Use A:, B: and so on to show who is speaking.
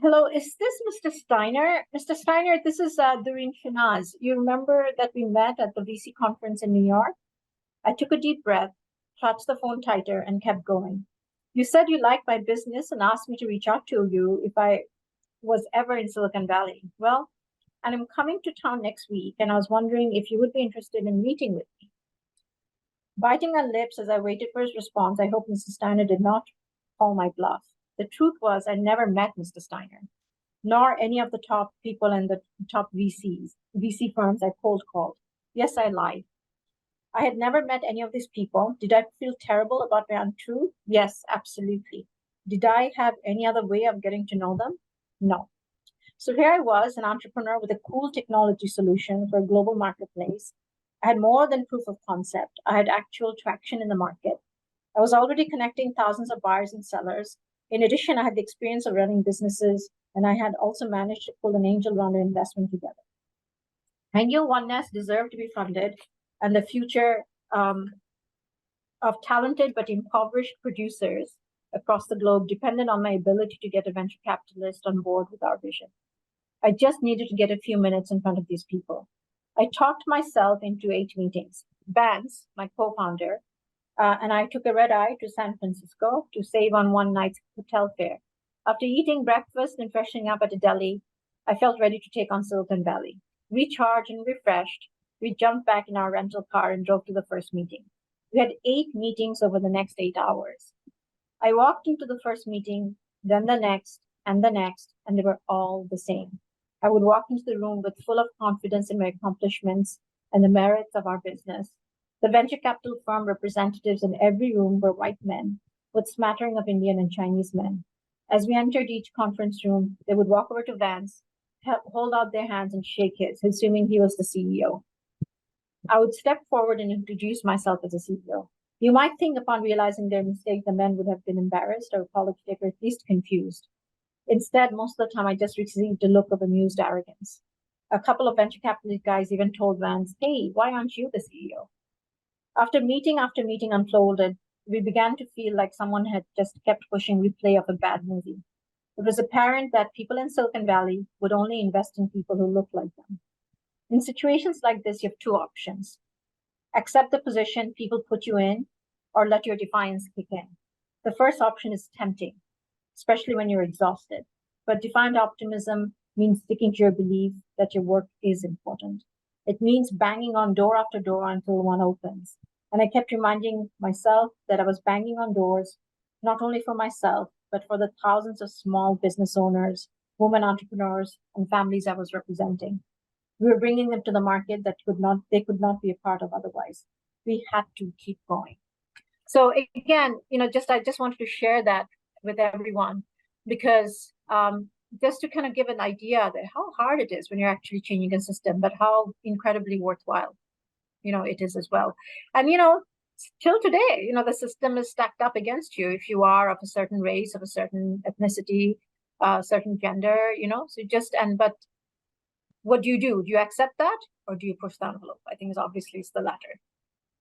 A: Hello, is this Mr. Steiner? Mr. Steiner, this is Doreen Shinaz. You remember that we met at the VC conference in New York? I took a deep breath, clutched the phone tighter, and kept going. You said you liked my business and asked me to reach out to you if I was ever in Silicon Valley. Well, and I'm coming to town next week, and I was wondering if you would be interested in meeting with me. Biting my lips as I waited for his response, I hope Mr. Steiner did not call my bluff. The truth was, I never met Mr. Steiner, nor any of the top people in the top VC firms I cold called. Yes, I lied. I had never met any of these people. Did I feel terrible about my untruth? Yes, absolutely. Did I have any other way of getting to know them? No. So here I was, an entrepreneur with a cool technology solution for a global marketplace. I had more than proof of concept. I had actual traction in the market. I was already connecting thousands of buyers and sellers. In addition, I had the experience of running businesses, and I had also managed to pull an angel round an investment together. I knew OneNest deserved to be funded, and the future of talented but impoverished producers across the globe depended on my ability to get a venture capitalist on board with our vision. I just needed to get a few minutes in front of these people. I talked myself into 8 meetings. Vance, my co-founder, and I took a red eye to San Francisco to save on one night's hotel fare. After eating breakfast and freshening up at a deli, I felt ready to take on Silicon Valley. Recharged and refreshed, we jumped back in our rental car and drove to the first meeting. We had 8 meetings over the next 8 hours. I walked into the first meeting, then the next, and they were all the same. I would walk into the room with full of confidence in my accomplishments and the merits of our business. The venture capital firm representatives in every room were white men, with smattering of Indian and Chinese men. As we entered each conference room, they would walk over to Vance, hold out their hands and shake his, assuming he was the CEO. I would step forward and introduce myself as a CEO. You might think upon realizing their mistake, the men would have been embarrassed or apologetic or at least confused. Instead, most of the time, I just received a look of amused arrogance. A couple of venture capitalist guys even told Vance, "Hey, why aren't you the CEO?" After meeting unfolded, we began to feel like someone had just kept pushing replay of a bad movie. It was apparent that people in Silicon Valley would only invest in people who looked like them. In situations like this, you have two options. Accept the position people put you in, or let your defiance kick in. The first option is tempting, especially when you're exhausted. But defiant optimism means sticking to your belief that your work is important. It means banging on door after door until one opens. And I kept reminding myself that I was banging on doors, not only for myself, but for the thousands of small business owners, women entrepreneurs, and families I was representing. We were bringing them to the market that they could not be a part of otherwise. We had to keep going. So again, I just wanted to share that with everyone because just to kind of give an idea that how hard it is when you're actually changing a system, but how incredibly worthwhile, it is as well. And, till today, the system is stacked up against you if you are of a certain race, of a certain ethnicity, certain gender, but what do? Do you accept that or do you push the envelope? I think it's the latter.